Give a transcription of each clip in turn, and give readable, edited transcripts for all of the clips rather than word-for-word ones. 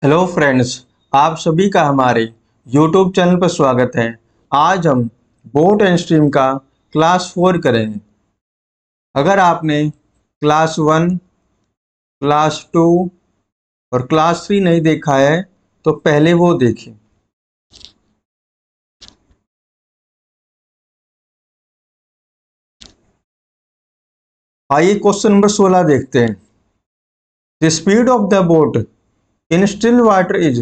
Hello friends, आप सभी का हमारे YouTube चैनल पर स्वागत है। आज हम बोट एंड स्ट्रीम का क्लास 4 करेंगे। अगर आपने क्लास 1, क्लास 2 और क्लास 3 नहीं देखा है तो पहले वो देखें। आइए क्वेश्चन नंबर 16 देखते हैं। The speed of the boat in still water is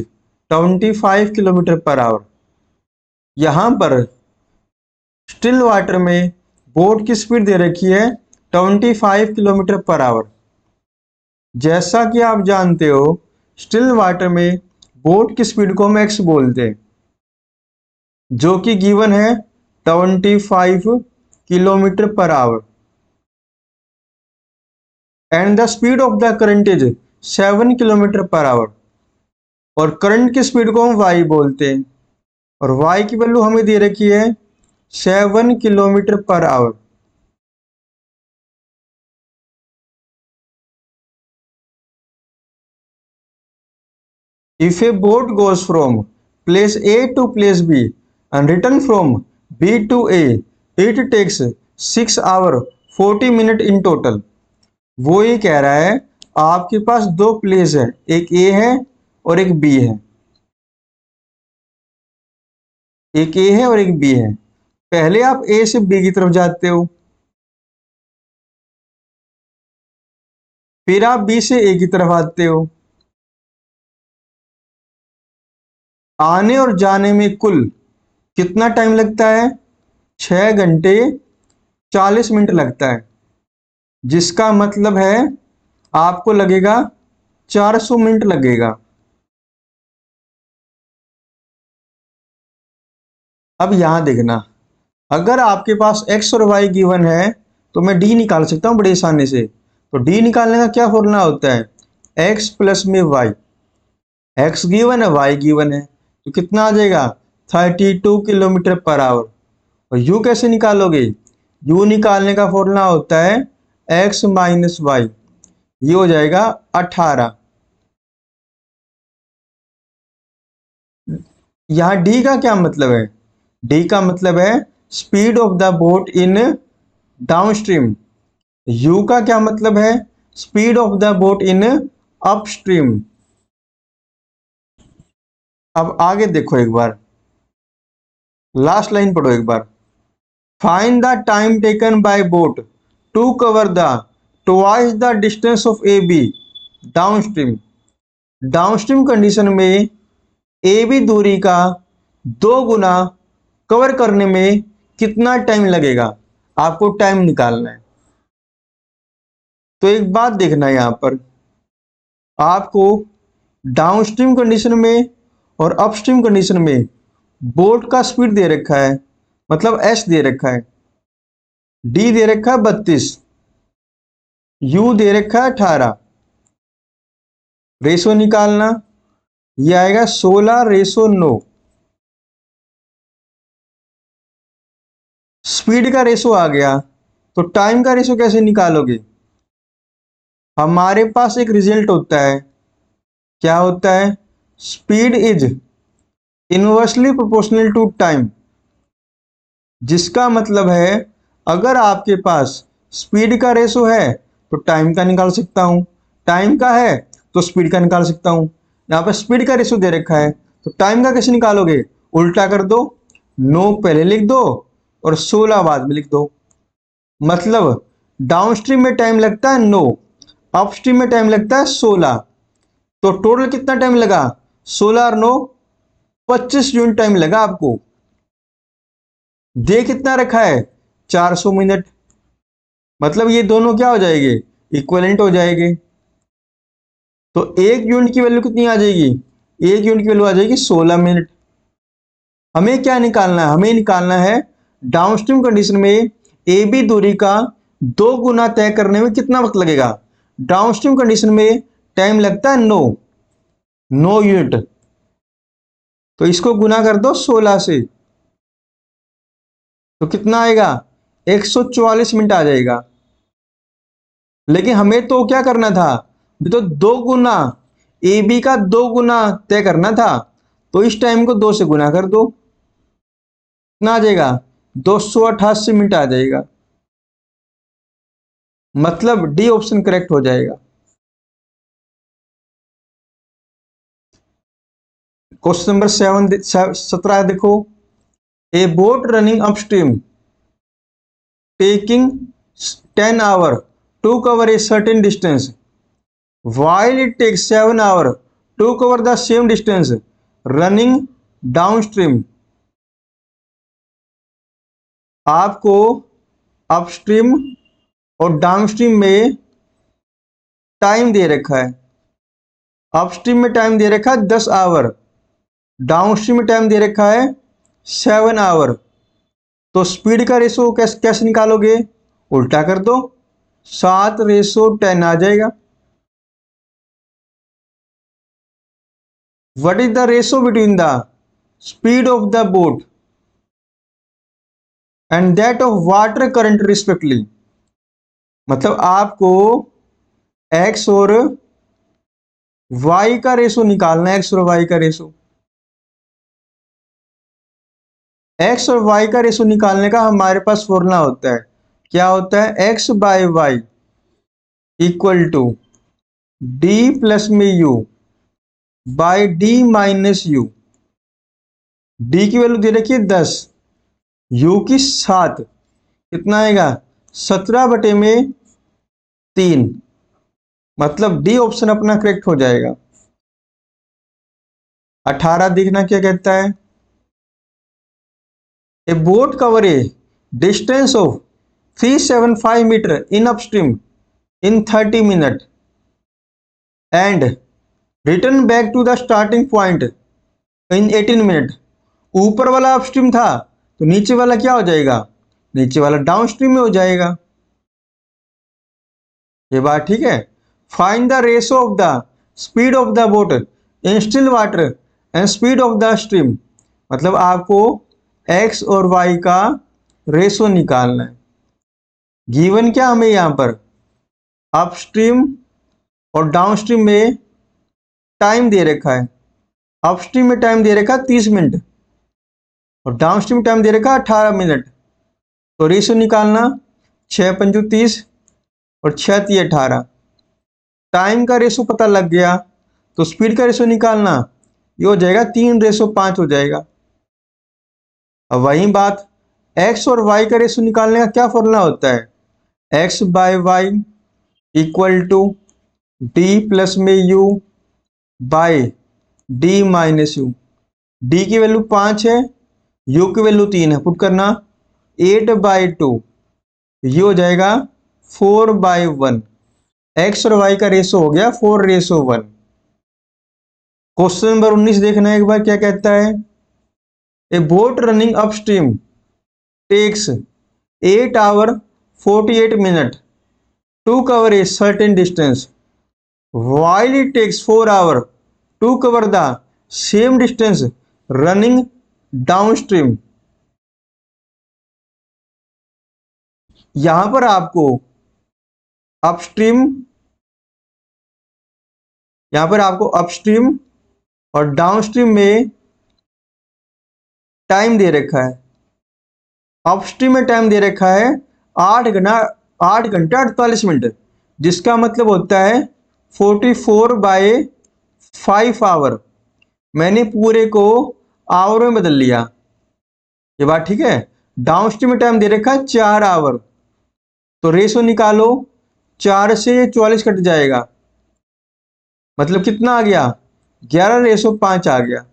25 kilometre per hour. यहाँ पर स्टिल वाटर में बोट की स्पीड दे रखी है 25 किलोमीटर पर आवर। जैसा कि आप जानते हो, स्टिल वाटर में बोट की स्पीड को हम एक्स बोलते हैं, जो कि गिवन है 25 kilometre per hour. And the speed of the current is 7 kilometre per hour. और करंट की स्पीड को हम वाई बोलते हैं, और वाई की वैल्यू हमें दे रखी है 7 kilometre per hour. If a boat goes from place A to place B and return from B to A, it takes 6 hours 40 minutes in total। वो ये कह रहा है, आपके पास दो प्लेस है, एक ए है और एक बी है। एक ए है और एक बी है। पहले आप ए से बी की तरफ जाते हो, फिर आप बी से ए की तरफ आते हो। आने और जाने में कुल कितना टाइम लगता है? 6 घंटे 40 मिनट लगता है, जिसका मतलब है आपको लगेगा 400 मिनट लगेगा। अब यहां देखना, अगर आपके पास एक्स और वाई गिवन है तो मैं डी निकाल सकता हूं बड़ी आसानी से। तो डी निकालने का क्या फॉर्मूला होता है? एक्स प्लस में वाई। एक्स गिवन है, वाई गिवन है, तो कितना आ जाएगा? 32 किलोमीटर पर आवर। और यू कैसे निकालोगे? यू निकालने का फॉर्मूला होता है एक्स माइनस वाई। ये हो जाएगा 18। यहाँ डी का क्या मतलब है? डी का मतलब है speed of the boat in downstream. U का क्या मतलब है? Speed of the boat in upstream. अब आगे देखो एक बार, लास्ट लाइन पढ़ो एक बार। Find the time taken by boat to cover the twice the distance of A B downstream. Downstream condition में ए बी दूरी का 2 गुना कवर करने में कितना टाइम लगेगा? आपको टाइम निकालना है। तो एक बात देखना है, यहां पर आपको डाउनस्ट्रीम कंडीशन में और अपस्ट्रीम कंडीशन में बोट का स्पीड दे रखा है, मतलब एस दे रखा है, डी दे रखा है 32, यू दे रखा है 18। रेशो निकालना, ये आएगा 16:9। स्पीड का रेशो आ गया, तो टाइम का रेशो कैसे निकालोगे? हमारे पास एक रिजल्ट होता है, क्या होता है? Speed is inversely proportional to time. जिसका मतलब है, अगर आपके पास स्पीड का रेशो है तो टाइम का निकाल सकता हूं, टाइम का है तो स्पीड का निकाल सकता हूं। यहां पर स्पीड का रेशो दे रखा है, तो टाइम का कैसे निकालोगे? उल्टा कर दो, 9 पहले लिख दो और 16 बाद में लिख दो। मतलब डाउनस्ट्रीम में टाइम लगता है 9, अपस्ट्रीम में टाइम लगता है 16। तो टोटल कितना टाइम लगा? 16 और 9 25 यूनिट टाइम लगा आपको। दे कितना रखा है? 400 मिनट। मतलब ये दोनों क्या हो जाएंगे? इक्विवेलेंट हो जाएंगे। तो एक यूनिट की वैल्यू कितनी आ जाएगी? एक यूनिट की वैल्यू आ जाएगी 16 मिनट। हमें क्या निकालना है? हमें निकालना है डाउनस्ट्रीम कंडीशन में ए बी दूरी का 2 गुना तय करने में कितना वक्त लगेगा। डाउनस्ट्रीम कंडीशन में टाइम लगता है 9 यूनिट। तो इसको गुना कर दो 16 से, तो कितना आएगा? 144 मिनट आ जाएगा। लेकिन हमें तो क्या करना था? तो 2 गुना ए बी का 2 गुना तय करना था, तो इस टाइम को 2 से गुना कर दो, कितना आ जाएगा, 288 मिनट आ जाएगा। मतलब डी ऑप्शन करेक्ट हो जाएगा। क्वेश्चन नंबर 17 देखो, ए boat running upstream taking 10 hours to cover a certain distance, while it takes 7 hours to cover the same distance running downstream। आपको अपस्ट्रीम और डाउनस्ट्रीम में टाइम दे रखा है। अपस्ट्रीम में टाइम दे रखा है 10 आवर, डाउनस्ट्रीम में टाइम दे रखा है 7 आवर। तो स्पीड का रेशो कैसे कैसे निकालोगे, उल्टा कर दो, 7:10 आ जाएगा। What is the ratio between the speed of the boat and that of water current respectively। मतलब आपको x और y का रेशो निकालना है, x और y का रेशो। x और y का रेशो निकालने का हमारे पास फॉर्मूला होता है, क्या होता है, x by Y equal to D plus में U by D minus U. D की वैल्यू दे रखी है 10, यू की 7, कितना आएगा, 17/3। मतलब डी ऑप्शन अपना करेक्ट हो जाएगा। 18 देखना क्या कहता है, a boat cover a distance of 375 metre in upstream in 30 minute and return back to the starting point in 18 minute. ऊपर वाला अपस्ट्रीम था तो नीचे वाला क्या हो जाएगा, नीचे वाला डाउनस्ट्रीम में हो जाएगा। ये बात ठीक है। Find the ratio of the speed of the boat in still water and speed of the stream. मतलब आपको x और y का रेशो निकालना है। गिवन क्या हमें यहां पर, अपस्ट्रीम और डाउनस्ट्रीम में टाइम दे रखा है। अपस्ट्रीम में टाइम दे रखा है 30 मिनट और डाउनस्ट्रीम में टाइम दे रखा है 18 मिनट। तो रेशो निकालना, 6×5 30 और 6×3 18। टाइम का रेशो पता लग गया तो स्पीड का रेशो निकालना, ये हो जाएगा 3:5 हो जाएगा। अब वही बात, x और y का रेशो निकालने का क्या फॉर्मूला होता है, x by Y equal to D plus में U by D minus U. D की वैल्यू 5 है, यू की वैल्यू 3 है, पुट करना 8/2, ये हो जाएगा 4/1। x और y का रेशो हो गया 4:1। क्वेश्चन नंबर 19 देखना है एक बार, क्या कहता है, a boat running upstream takes 8 hour 48 minute to cover a certain distance while it takes 4 hours to cover the same distance running downstream। यहां पर आपको अपस्ट्रीम, यहां पर आपको अपस्ट्रीम और डाउनस्ट्रीम में टाइम दे रखा है। अपस्ट्रीम में टाइम दे रखा है 8 घंटा 48 मिनट, जिसका मतलब होता है 44/5 आवर। मैंने पूरे को आवर में बदल लिया, ये बात ठीक है। डाउनस्ट्रीम में टाइम दे रखा है 4 आवर, तो रेशो निकालो, 4 से 44 कट जाएगा, मतलब कितना आ गया, 11:5 आ गया।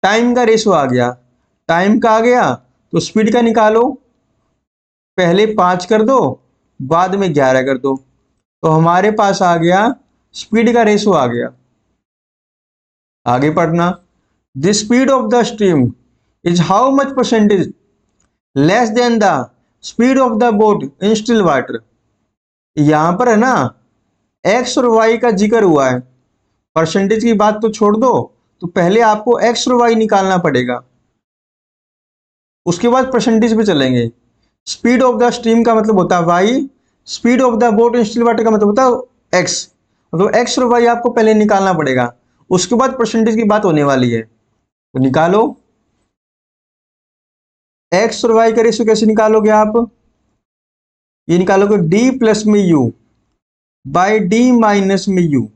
टाइम का रेशो आ गया, टाइम का आ गया तो स्पीड का निकालो, पहले 5 कर दो बाद में 11 कर दो, तो हमारे पास आ गया स्पीड का रेशो आ गया। आगे पढ़ना, the speed of the stream is how much percentage less than the speed of the boat in still water. यहां पर है ना x और y का जिक्र हुआ है, परसेंटेज की बात तो छोड़ दो, तो पहले आपको x और y निकालना पड़ेगा, उसके बाद परसेंटेज पे चलेंगे। स्पीड ऑफ द स्ट्रीम का मतलब होता है y, speed of the boat in still water का मतलब होता है x। तो एक्स और वाई आपको पहले निकालना पड़ेगा, उसके बाद परसेंटेज की बात होने वाली है। तो निकालो, एक्स और वाई का रेशियो कैसे निकालोगे आप? ये निकालोगे डी प्लस में यू बाई डी माइनस में यू।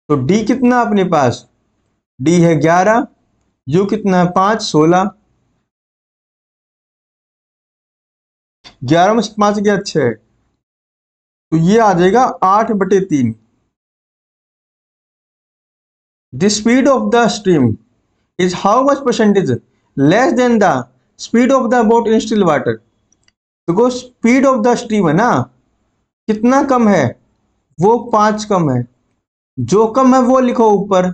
तो डी कितना अपने पास, डी है 11, यू कितना है 5, 16। 11 में से 5 गया 6, तो ये आ जाएगा 8/3। The speed of the stream is how much percentage less than the speed of the boat in still water. देखो स्पीड ऑफ द स्ट्रीम है ना, कितना कम है, वो 5 कम है। जो कम है वो लिखो ऊपर,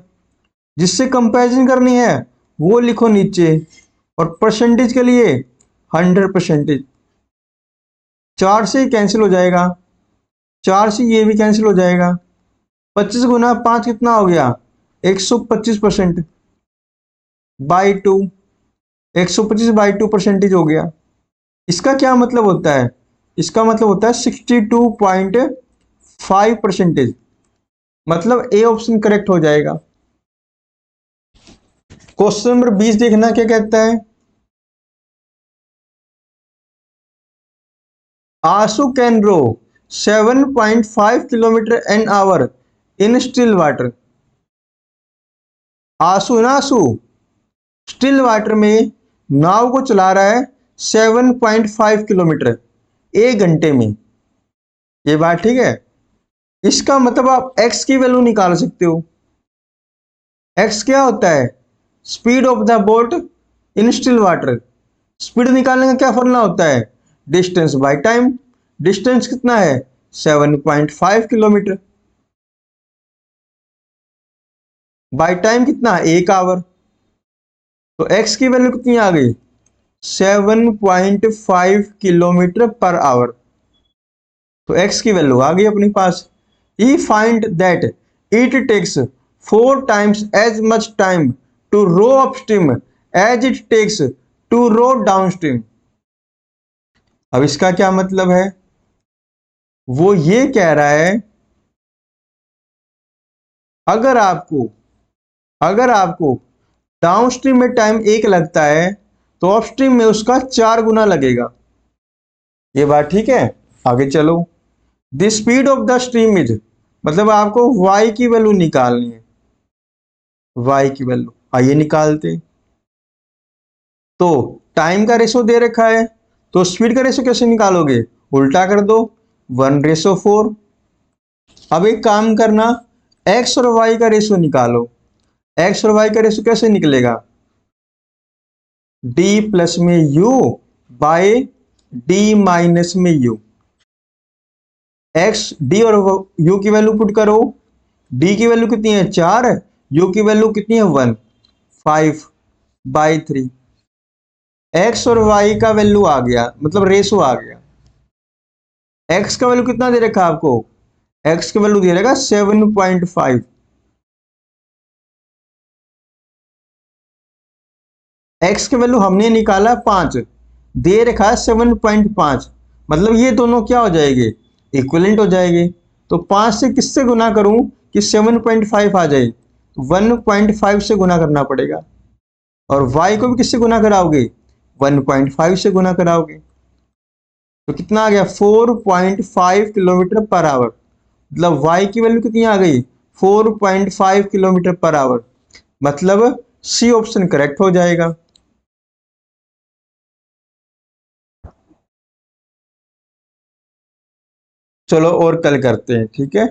जिससे कंपैरिजन करनी है वो लिखो नीचे। और परसेंटेज के लिए 100%। 4 से कैंसिल हो जाएगा, 4 से ये भी कैंसिल हो जाएगा। 25 गुना 5 कितना हो गया, 125% बाई 2। 125/2 परसेंटेज हो गया। इसका क्या मतलब होता है, इसका मतलब होता है 62.5%। मतलब ए ऑप्शन करेक्ट हो जाएगा। क्वेश्चन नंबर 20 देखना क्या कहता है। Ashu can row 7.5 kilometre an hour in still water. Ashu ना, आशु स्टिल वाटर में नाव को चला रहा है 7.5 किलोमीटर 1 घंटे में। ये बात ठीक है। इसका मतलब आप x की वैल्यू निकाल सकते हो। x क्या होता है, speed of the boat in still water. Speed निकालने का क्या फॉर्मूला होता है, डिस्टेंस बाय टाइम। डिस्टेंस कितना है, 7.5 किलोमीटर, बाय टाइम कितना है, 1 आवर। तो x की वैल्यू कितनी आ गई, 7.5 किलोमीटर पर आवर। तो x की वैल्यू आ गई अपने पास। He find that it takes 4 times as much time to row upstream as it takes to row downstream। अब इसका क्या मतलब है, वो ये कह रहा है अगर आपको डाउनस्ट्रीम में टाइम 1 लगता है तो अपस्ट्रीम में उसका 4 गुना लगेगा। ये बात ठीक है। आगे चलो, the speed of the stream is, मतलब आपको y की वैल्यू निकालनी है। y की वैल्यू आइए निकालते। तो टाइम का रेशो दे रखा है, तो स्पीड का रेशो कैसे निकालोगे, उल्टा कर दो, 1:4। अब एक काम करना, x और y का रेशो निकालो। x और y का रेशो कैसे निकलेगा, d प्लस में u बाय d माइनस में u। x d और u की वैल्यू पुट करो। d की वैल्यू कितनी है 4, u की वैल्यू कितनी है 1, 5/3। x और y का वैल्यू आ गया, मतलब रेशो आ गया। x का वैल्यू कितना दे रखा है आपको, x का वैल्यू दे रखा 7.5। x की वैल्यू हमने निकाला 5, दे रखा है 7.5। मतलब ये दोनों क्या हो जाएंगे, इक्विवेलेंट हो जाएंगे। तो 5 से किससे गुना करूं कि 7.5 आ जाए, 1.5 से गुना करना पड़ेगा। और y को भी किससे गुना कराओगे, 1.5 से गुना कराओगे। तो कितना आ गया, 4.5 किलोमीटर पर आवर। मतलब y की वैल्यू कितनी आ गई, 4.5 किलोमीटर पर आवर। मतलब सी ऑप्शन करेक्ट हो जाएगा। चलो और कल करते हैं, ठीक है।